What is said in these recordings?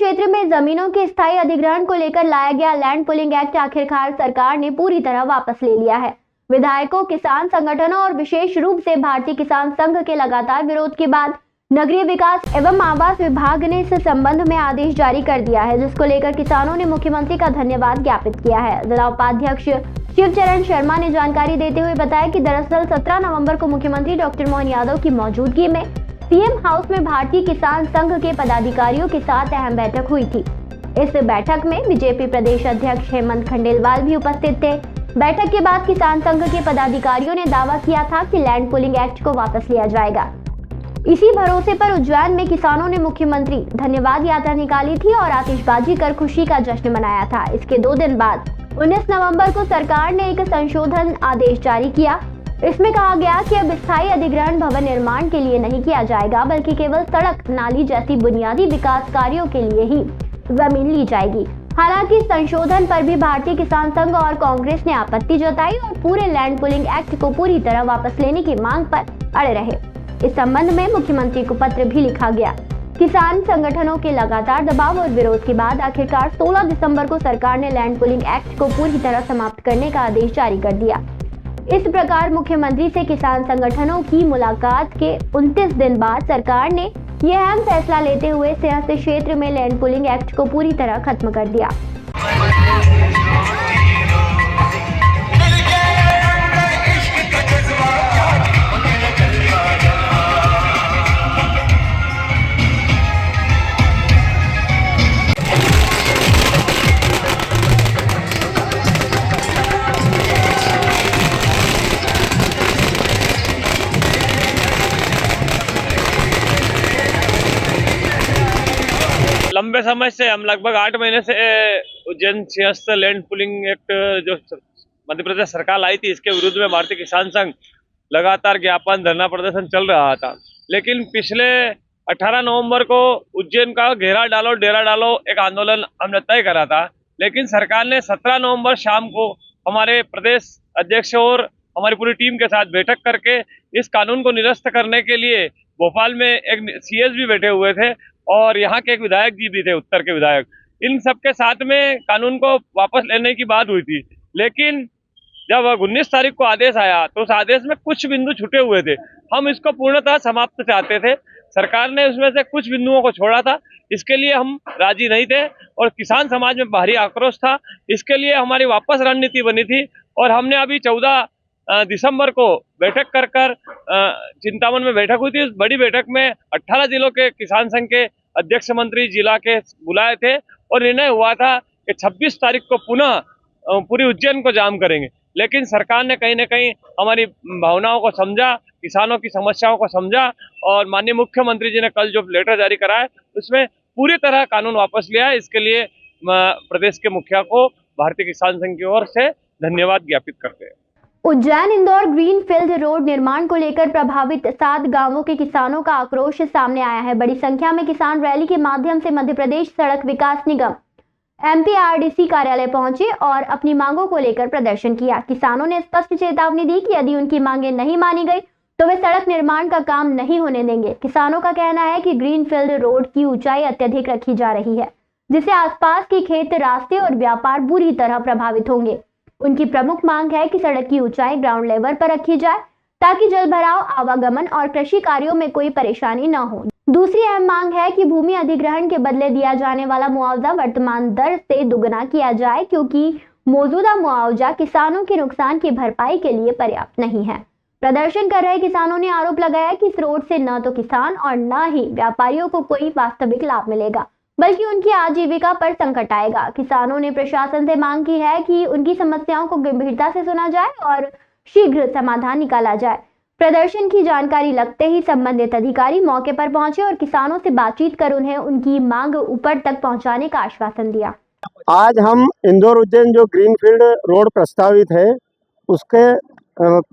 क्षेत्र में जमीनों के स्थायी अधिग्रहण को लेकर लाया गया लैंड पुलिंग एक्ट आखिरकार सरकार ने पूरी तरह वापस ले लिया है। विधायकों, किसान संगठनों और विशेष रूप से भारतीय किसान संघ के लगातार विरोध के बाद नगरीय विकास एवं आवास विभाग ने इस संबंध में आदेश जारी कर दिया है, जिसको लेकर किसानों ने मुख्यमंत्री का धन्यवाद ज्ञापित किया है। जिला उपाध्यक्ष शिवचरण शर्मा ने जानकारी देते हुए बताया कि दरअसल 17 नवंबर को मुख्यमंत्री डॉक्टर मोहन यादव की मौजूदगी में सीएम हाउस में भारतीय किसान संघ के पदाधिकारियों के साथ अहम बैठक हुई थी। इस बैठक में बीजेपी प्रदेश अध्यक्ष हेमंत खंडेलवाल भी उपस्थित थे। बैठक के बाद किसान संघ के पदाधिकारियों ने दावा किया था कि लैंड पुलिंग एक्ट को वापस लिया जाएगा। इसी भरोसे पर उज्जैन में किसानों ने मुख्यमंत्री धन्यवाद यात्रा निकाली थी और आतिशबाजी कर खुशी का जश्न मनाया था। इसके 2 दिन बाद 19 नवंबर को सरकार ने एक संशोधन आदेश जारी किया। इसमें कहा गया कि अब स्थायी अधिग्रहण भवन निर्माण के लिए नहीं किया जाएगा, बल्कि केवल सड़क, नाली जैसी बुनियादी विकास कार्यों के लिए ही जमीन ली जाएगी। हालांकि संशोधन पर भी भारतीय किसान संघ और कांग्रेस ने आपत्ति जताई और पूरे लैंड पुलिंग एक्ट को पूरी तरह वापस लेने की मांग पर अड़े रहे। इस संबंध में मुख्यमंत्री को पत्र भी लिखा गया। किसान संगठनों के लगातार दबाव और विरोध के बाद आखिरकार 16 दिसंबर को सरकार ने लैंड पुलिंग एक्ट को पूरी तरह समाप्त करने का आदेश जारी कर दिया। इस प्रकार मुख्यमंत्री से किसान संगठनों की मुलाकात के 29 दिन बाद सरकार ने यह अहम फैसला लेते हुए सियासी क्षेत्र में लैंड पुलिंग एक्ट को पूरी तरह खत्म कर दिया। लंबे समय से हम लगभग 8 महीने से Ujjain Simhastha land pulling act जो मध्य प्रदेश सरकार लाई थी, इसके विरुद्ध में भारतीय किसान संघ लगातार ज्ञापन, धरना प्रदर्शन चल रहा था। लेकिन पिछले 18 नवंबर को उज्जैन का घेरा डालो डेरा डालो एक आंदोलन हमने तय करा था। लेकिन सरकार ने 17 नवंबर शाम को हमारे प्रदेश अध्यक्ष और हमारी पूरी टीम के साथ बैठक करके इस कानून को निरस्त करने के लिए भोपाल में एक सीएस भी बैठे हुए थे और यहाँ के एक विधायक जी भी थे, उत्तर के विधायक। इन सबके साथ में कानून को वापस लेने की बात हुई थी। लेकिन जब 19 तारीख को आदेश आया तो उस आदेश में कुछ बिंदु छूटे हुए थे। हम इसको पूर्णतः समाप्त चाहते थे। सरकार ने उसमें से कुछ बिंदुओं को छोड़ा था, इसके लिए हम राजी नहीं थे और किसान समाज में भारी आक्रोश था। इसके लिए हमारी वापस रणनीति बनी थी और हमने अभी 14 दिसंबर को बैठक कर चिंतामन में बैठक हुई थी। उस बड़ी बैठक में 18 जिलों के किसान संघ के अध्यक्ष मंत्री जिला के बुलाए थे और निर्णय हुआ था कि 26 तारीख को पुनः पूरी उज्जैन को जाम करेंगे। लेकिन सरकार ने कहीं न कहीं हमारी भावनाओं को समझा, किसानों की समस्याओं को समझा और माननीय मुख्यमंत्री जी ने कल जो लेटर जारी करा है उसमें पूरी तरह कानून वापस लिया है। इसके लिए प्रदेश के मुखिया को भारतीय किसान संघ की ओर से धन्यवाद ज्ञापित करते हैं। उज्जैन इंदौर ग्रीनफील्ड रोड निर्माण को लेकर प्रभावित 7 गांवों के किसानों का आक्रोश सामने आया है। बड़ी संख्या में किसान रैली के माध्यम से मध्य प्रदेश सड़क विकास निगम MPRDC कार्यालय पहुंचे और अपनी मांगों को लेकर प्रदर्शन किया। किसानों ने स्पष्ट चेतावनी दी कि यदि उनकी मांगें नहीं मानी गई तो वे सड़क निर्माण का काम नहीं होने देंगे। किसानों का कहना है कि ग्रीनफील्ड रोड की ऊंचाई अत्यधिक रखी जा रही है, जिससे आसपास के खेत, रास्ते और व्यापार बुरी तरह प्रभावित होंगे। उनकी प्रमुख मांग है कि सड़क की ऊंचाई ग्राउंड लेवल पर रखी जाए ताकि जलभराव, आवागमन और कृषि कार्यों में कोई परेशानी न हो। दूसरी अहम मांग है कि भूमि अधिग्रहण के बदले दिया जाने वाला मुआवजा वर्तमान दर से दुगना किया जाए, क्योंकि मौजूदा मुआवजा किसानों के नुकसान की भरपाई के लिए पर्याप्त नहीं है। प्रदर्शन कर रहे किसानों ने आरोप लगाया कि इस रोड से न तो किसान और न ही व्यापारियों को कोई वास्तविक लाभ मिलेगा, बल्कि उनकी आजीविका पर संकट आएगा। किसानों ने प्रशासन से मांग की है कि उनकी समस्याओं को गंभीरता से सुना जाए और शीघ्र समाधान निकाला जाए। प्रदर्शन की जानकारी लगते ही संबंधित अधिकारी मौके पर पहुंचे और किसानों से बातचीत कर उन्हें उनकी मांग ऊपर तक पहुंचाने का आश्वासन दिया। आज हम इंदौर उज्जैन जो ग्रीनफील्ड रोड प्रस्तावित है उसके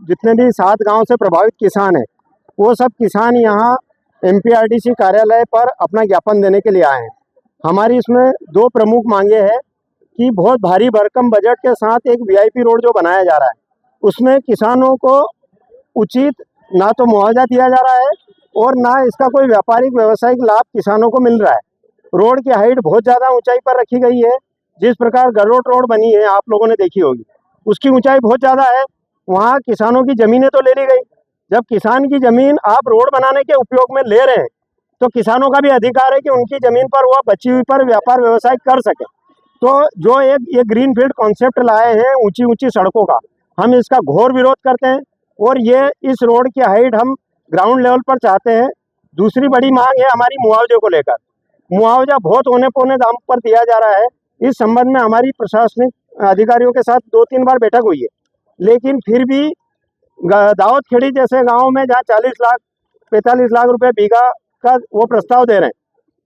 जितने भी 7 गांव से प्रभावित किसान हैं, वो सब किसान यहाँ MPRDC कार्यालय पर अपना ज्ञापन देने के लिए आए हैं। हमारी इसमें 2 प्रमुख मांगे हैं कि बहुत भारी भरकम बजट के साथ एक VIP रोड जो बनाया जा रहा है उसमें किसानों को उचित ना तो मुआवजा दिया जा रहा है और ना इसका कोई व्यापारिक व्यवसायिक लाभ किसानों को मिल रहा है। रोड की हाइट बहुत ज़्यादा ऊंचाई पर रखी गई है। जिस प्रकार गलोट रोड बनी है आप लोगों ने देखी होगी, उसकी ऊंचाई बहुत ज़्यादा है। वहाँ किसानों की ज़मीनें तो ले ली गई। जब किसान की ज़मीन आप रोड बनाने के उपयोग में ले रहे हैं तो किसानों का भी अधिकार है कि उनकी ज़मीन पर वह बची हुई पर व्यापार व्यवसाय कर सके। तो जो ये ग्रीन फील्ड कॉन्सेप्ट लाए हैं ऊंची ऊंची सड़कों का, हम इसका घोर विरोध करते हैं और ये इस रोड की हाइट हम ग्राउंड लेवल पर चाहते हैं। दूसरी बड़ी मांग है हमारी मुआवजे को लेकर। मुआवजा बहुत होने पौने दाम पर दिया जा रहा है। इस संबंध में हमारी प्रशासनिक अधिकारियों के साथ 2-3 बार बैठक हुई है, लेकिन फिर भी दाऊद खेड़ी जैसे गाँव में जहाँ 40 लाख 45 लाख रुपए बीघा का वो प्रस्ताव दे रहे हैं,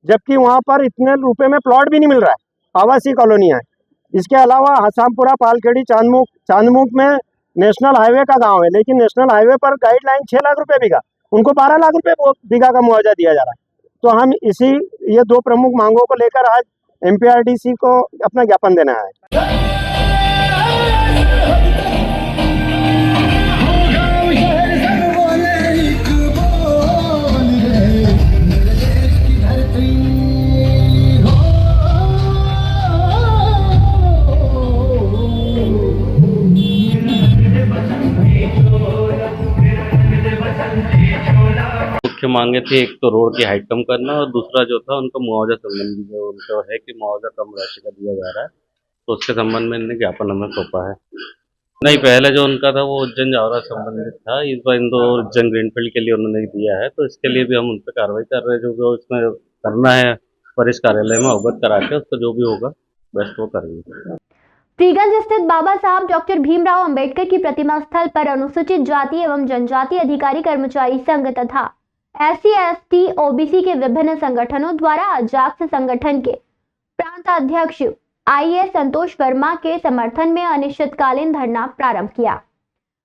जबकि वहाँ पर इतने रुपए में प्लॉट भी नहीं मिल रहा है। आवासीय कॉलोनियाँ हैं। इसके अलावा हसामपुरा, पालखेड़ी, चांदमुख में नेशनल हाईवे का गांव है, लेकिन नेशनल हाईवे पर गाइडलाइन 6 लाख रुपए बीघा, उनको 12 लाख रुपए बीघा का मुआवजा दिया जा रहा है। तो हम ये 2 प्रमुख मांगों को लेकर आज एमपीआरडीसी को अपना ज्ञापन देना है। मुख्य मांगे थी, एक तो रोड की हाइट कम करना और दूसरा जो था उनका मुआवजा संबंधी जो उनका है कि मुआवजा कम राशि का दिया जा रहा है, तो उसके संबंध में इन्हें ज्ञापन हमें सौंपा है। नहीं, पहले जो उनका था वो उज्जैन जावरा संबंधित था, इस बार इनको उज्जैन ग्रीनफील्ड के लिए उन्होंने दिया है, तो इसके लिए भी हम उन पर कार्रवाई कर रहे हैं। जो इसमें करना है वरिष्ठ कार्यालय में अवगत करा के उसका जो भी होगा बेस्ट वो करेंगे। फ्रीगंज स्थित बाबा साहब डॉक्टर भीमराव अंबेडकर की प्रतिमा स्थल पर अनुसूचित जाति एवं जनजाति अधिकारी कर्मचारी संघ तथा SC/ST OBC के विभिन्न संगठनों द्वारा अजाक्स संगठन के प्रांत अध्यक्ष IAS संतोष वर्मा के समर्थन में अनिश्चितकालीन धरना प्रारंभ किया।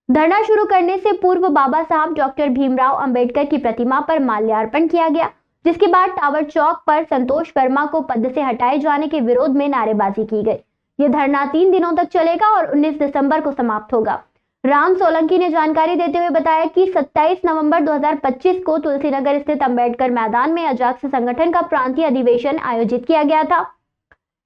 धरना शुरू करने से पूर्व बाबा साहब डॉक्टर भीमराव अंबेडकर की प्रतिमा पर माल्यार्पण किया गया, जिसके बाद टावर चौक पर संतोष वर्मा को पद से हटाए जाने के विरोध में नारेबाजी की गई। ये धरना 3 दिनों तक चलेगा और 19 दिसंबर को समाप्त होगा। राम सोलंकी ने जानकारी देते हुए बताया कि 27 नवंबर 2025 को तुलसीनगर स्थित अंबेडकर मैदान में अजाक्स संगठन का प्रांतीय अधिवेशन आयोजित किया गया था।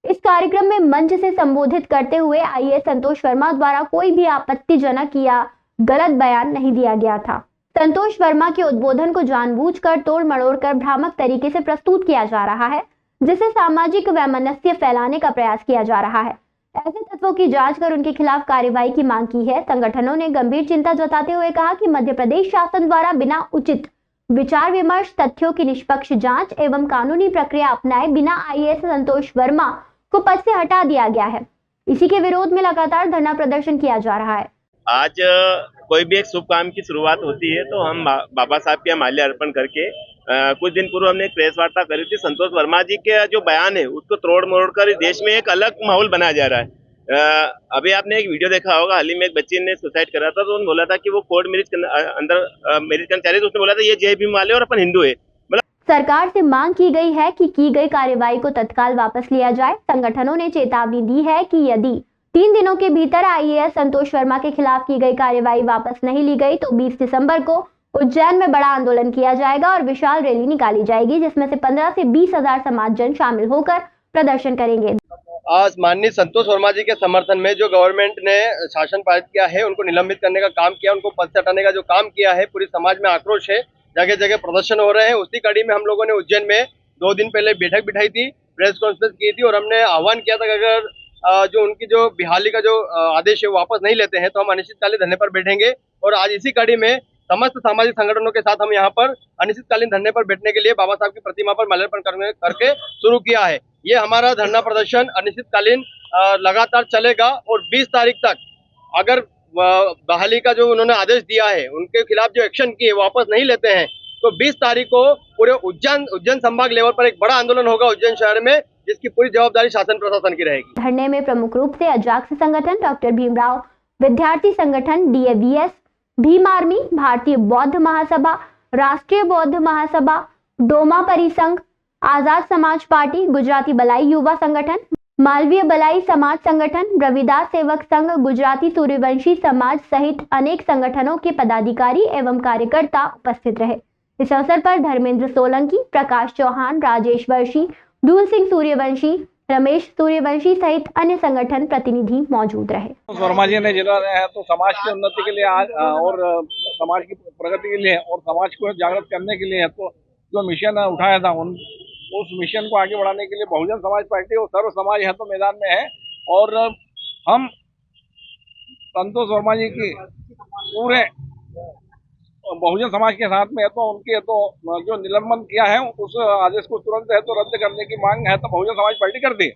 इस कार्यक्रम में मंच से संबोधित करते हुए IAS संतोष वर्मा द्वारा कोई भी आपत्तिजनक या गलत बयान नहीं दिया गया था। संतोष वर्मा के उद्बोधन को जानबूझकर तोड़ मड़ोड़ कर भ्रामक तरीके से प्रस्तुत किया जा रहा है, जिससे सामाजिक वैमनस्य फैलाने का प्रयास किया जा रहा है। ऐसे तत्वों की जांच कर उनके खिलाफ कार्रवाई की मांग की है। संगठनों ने गंभीर चिंता जताते हुए कहा कि मध्य प्रदेश शासन द्वारा बिना उचित विचार विमर्श, तथ्यों की निष्पक्ष जांच एवं कानूनी प्रक्रिया अपनाए बिना IAS संतोष वर्मा को पद से हटा दिया गया है। इसी के विरोध में लगातार धरना प्रदर्शन किया जा रहा है। आज कोई भी एक शुभ काम की शुरुआत होती है तो हम बाबा साहब के माल्यार्पण करके कुछ दिन पूर्व हमने एक प्रेस वार्ता करी थी। संतोष वर्मा जी के जो बयान है उसको तोड़ मरोड़ कर देश में एक अलग माहौल बनाया जा रहा है। अभी आपने एक वीडियो देखा होगा, हाल ही में एक बच्ची ने सुसाइड करा था, तो उन्होंने बोला था कि वो कोर्ट अंदर मेरिज करना चाह रही, तो उसने बोला था ये जय भीम वाले और अपन हिंदू है। सरकार से मांग की गई है कि की गई कार्रवाई को तत्काल वापस लिया जाए। संगठनों ने चेतावनी दी है कि यदि 3 दिनों के भीतर IAS संतोष वर्मा के खिलाफ की गई कार्रवाई वापस नहीं ली गई तो 20 दिसंबर को उज्जैन में बड़ा आंदोलन किया जाएगा और विशाल रैली निकाली जाएगी, जिसमें से 15 से 20 हजार समाजजन शामिल होकर प्रदर्शन करेंगे। आज माननीय संतोष वर्मा जी के समर्थन में जो गवर्नमेंट ने शासन पारित किया है, उनको निलंबित करने का काम किया, उनको पद से हटाने का जो काम किया है, पूरी समाज में आक्रोश है, जगह जगह प्रदर्शन हो रहे हैं। उसी कड़ी में हम लोगों ने उज्जैन में 2 दिन पहले बैठक बिठाई थी, प्रेस कॉन्फ्रेंस की थी और हमने आह्वान किया था कि अगर जो उनकी जो बहाली का जो आदेश है वो वापस नहीं लेते हैं तो हम अनिश्चितकालीन धरने पर बैठेंगे। और आज इसी कड़ी में समस्त सामाजिक संगठनों के साथ हम यहाँ पर अनिश्चितकालीन धरने पर बैठने के लिए बाबा साहब की प्रतिमा पर माल्यार्पण करके शुरू किया है। ये हमारा धरना प्रदर्शन अनिश्चितकालीन लगातार चलेगा और 20 तारीख तक अगर बहाली का जो उन्होंने आदेश दिया है उनके खिलाफ जो एक्शन किए वापस नहीं लेते हैं तो 20 तारीख को पूरे उज्जैन संभाग लेवल पर एक बड़ा आंदोलन होगा उज्जैन शहर में, जिसकी पूरी जवाबदारी शासन प्रशासन की रहेगी। धरने में प्रमुख रूप से अजाक्स संगठन, डॉक्टर भीमराव विद्यार्थी संगठन, DAVS, भीम आर्मी, भारतीय बौद्ध महासभा, राष्ट्रीय बौद्ध महासभा, डोमा परिसंघ, आजाद समाज पार्टी, गुजराती बलाई युवा संगठन, मालवीय बलाई समाज संगठन, रविदास सेवक संघ, गुजराती सूर्यवंशी समाज सहित अनेक संगठनों के पदाधिकारी एवं कार्यकर्ता उपस्थित रहे। इस अवसर पर धर्मेंद्र सोलंकी, प्रकाश चौहान, राजेश वर्षी, दूल सिंह सूर्यवंशी, रमेश सूर्यवंशी सहित अन्य संगठन प्रतिनिधि मौजूद रहे। वर्मा जी ने जिला है तो समाज की उन्नति के लिए और समाज की प्रगति के लिए और समाज को जागृत करने के लिए तो जो मिशन उठाया था उस मिशन को आगे बढ़ाने के लिए बहुजन समाज पार्टी और सर्व समाज है तो मैदान में है। और हम संतोष वर्मा जी की पूरे बहुजन समाज के साथ में है तो उनके तो जो निलंबन किया है उस आदेश को तुरंत है तो रद्द करने की मांग है तो बहुजन समाज पार्टी करती है।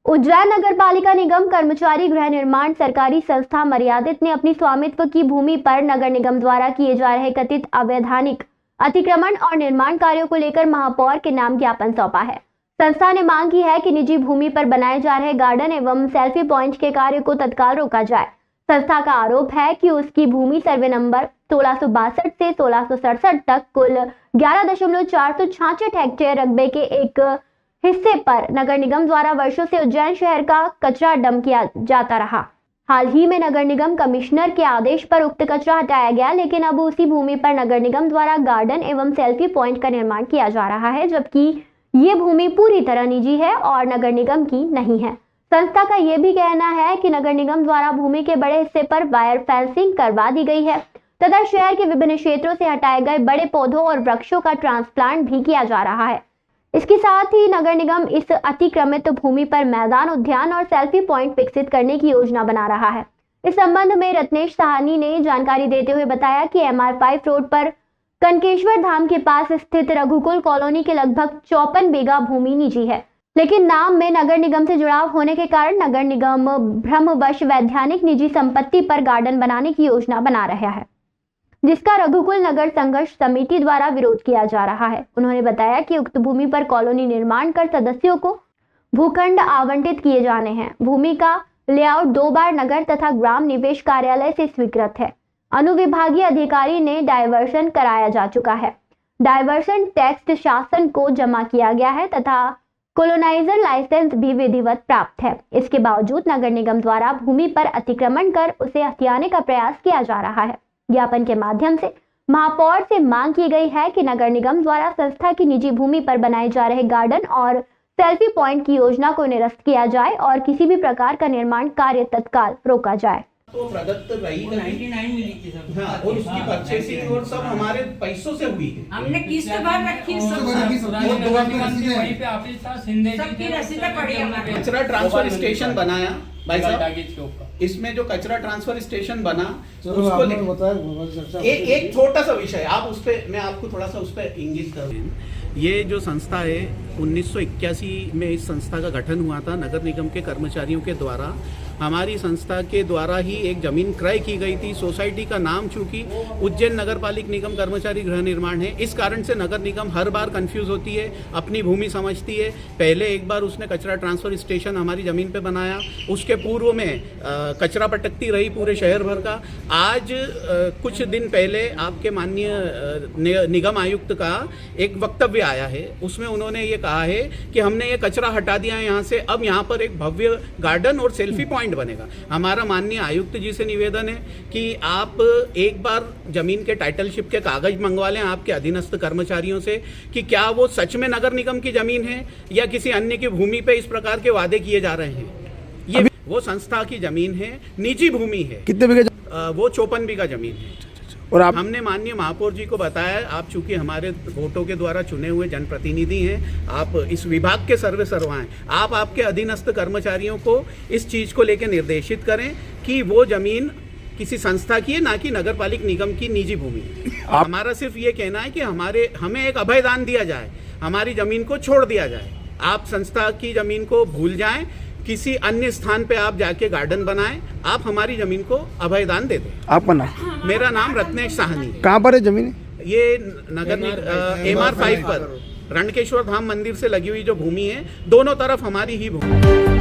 उज्जैन नगर पालिका निगम कर्मचारी गृह निर्माण सरकारी संस्था मर्यादित ने अपनी स्वामित्व की भूमि पर नगर निगम द्वारा किए जा रहे कथित अवैधानिक अतिक्रमण और निर्माण कार्यों को लेकर महापौर के नाम ज्ञापन सौंपा है। संस्था ने मांग की है कि निजी भूमि पर बनाए जा रहे गार्डन एवं सेल्फी पॉइंट के कार्य को तत्काल रोका जाए। संस्था का आरोप है कि उसकी भूमि सर्वे नंबर 1662 से 1667 तक कुल 11.466 हेक्टेयर रकबे के एक हिस्से पर नगर निगम द्वारा वर्षों से उज्जैन शहर का कचरा डंप किया जाता रहा। हाल ही में नगर निगम कमिश्नर के आदेश पर उक्त कचरा हटाया गया, लेकिन अब उसी भूमि पर नगर निगम द्वारा गार्डन एवं सेल्फी पॉइंट का निर्माण किया जा रहा है, जबकि ये भूमि पूरी तरह निजी है और नगर निगम की नहीं है। संस्था का ये भी कहना है कि नगर निगम द्वारा भूमि के बड़े हिस्से पर वायर फेंसिंग करवा दी गई है तथा शहर के विभिन्न क्षेत्रों से हटाए गए बड़े पौधों और वृक्षों का ट्रांसप्लांट भी किया जा रहा है। इसके साथ ही नगर निगम इस अतिक्रमित भूमि पर मैदान, उद्यान और सेल्फी पॉइंट विकसित करने की योजना बना रहा है। इस संबंध में रत्नेश साहनी ने जानकारी देते हुए बताया कि MR5 रोड पर कनकेश्वर धाम के पास स्थित रघुकुल कॉलोनी के लगभग 54 बीघा भूमि निजी है, लेकिन नाम में नगर निगम से जुड़ाव होने के कारण नगर निगम भ्रमवश वैधानिक निजी संपत्ति पर गार्डन बनाने की योजना बना रहा है, जिसका रघुकुल नगर संघर्ष समिति द्वारा विरोध किया जा रहा है। उन्होंने बताया कि उक्त भूमि पर कॉलोनी निर्माण कर सदस्यों को भूखंड आवंटित किए जाने हैं। भूमि का लेआउट 2 बार नगर तथा ग्राम निवेश कार्यालय से स्वीकृत है। अनुविभागीय अधिकारी ने डायवर्सन कराया जा चुका है। डायवर्सन टैक्स शासन को जमा किया गया है तथा कोलोनाइजर लाइसेंस भी विधिवत प्राप्त है। इसके बावजूद नगर निगम द्वारा भूमि पर अतिक्रमण कर उसे हथियाने का प्रयास किया जा रहा है। ज्ञापन के माध्यम से महापौर से मांग की गई है कि नगर निगम द्वारा संस्था की निजी भूमि पर बनाए जा रहे गार्डन और सेल्फी पॉइंट की योजना को निरस्त किया जाए और किसी भी प्रकार का निर्माण कार्य तत्काल रोका जाए। तो प्रदत्त रही 99 मिली थी सर। हाँ, और उसकी परचेसिंग और सब हमारे पैसों से हुई है। हमने किस्त भर रखी सबकी रसीदें पड़ी हमारे। कचरा ट्रांसफर स्टेशन बनाया भाई साहब, इसमें जो कचरा ट्रांसफर स्टेशन बना उसको एक छोटा सा विषय आप उस पे मैं आपको थोड़ा सा उस पे इंगित करूँ। ये जो संस्था है 1981 में इस संस्था का गठन हुआ था नगर निगम के कर्मचारियों के द्वारा। हमारी संस्था के द्वारा ही एक जमीन क्रय की गई थी। सोसाइटी का नाम चूंकि उज्जैन नगर पालिक निगम कर्मचारी गृह निर्माण है, इस कारण से नगर निगम हर बार कंफ्यूज होती है, अपनी भूमि समझती है। पहले एक बार उसने कचरा ट्रांसफर स्टेशन हमारी ज़मीन पे बनाया, उसके पूर्व में कचरा पटकती रही पूरे शहर भर का। आज कुछ दिन पहले आपके माननीय निगम आयुक्त का एक वक्तव्य आया है, उसमें उन्होंने ये कहा है कि हमने ये कचरा हटा दिया है यहाँ से, अब यहाँ पर एक भव्य गार्डन और सेल्फी पॉइंट बनेगा। हमारा माननीय आयुक्त जी से निवेदन है कि आप एक बार जमीन के टाइटलशिप के कागज मंगवा लें आपके अधीनस्थ कर्मचारियों से कि क्या वो सच में नगर निगम की जमीन है या किसी अन्य की भूमि पे इस प्रकार के वादे किए जा रहे हैं। ये वो संस्था की जमीन है, निजी भूमि है। कितने बीघे? वो 54 बीघा जमीन है। और हमने माननीय महापौर जी को बताया, आप चूंकि हमारे वोटों के द्वारा चुने हुए जनप्रतिनिधि हैं, आप इस विभाग के सर्वे सर्वा हैं, आप आपके अधीनस्थ कर्मचारियों को इस चीज़ को लेकर निर्देशित करें कि वो जमीन किसी संस्था की है, ना कि नगर पालिक निगम की निजी भूमि। हमारा सिर्फ ये कहना है कि हमें एक अभयदान दिया जाए, हमारी ज़मीन को छोड़ दिया जाए। आप संस्था की ज़मीन को भूल जाएं, किसी अन्य स्थान पे आप जाके गार्डन बनाएं, आप हमारी जमीन को अभयदान दे दें। आपका नाम? मेरा नाम रत्नेश साहनी। कहाँ पर है जमीन? ये नगर MR5 पर रणकेश्वर धाम मंदिर से लगी हुई जो भूमि है, दोनों तरफ हमारी ही भूमि।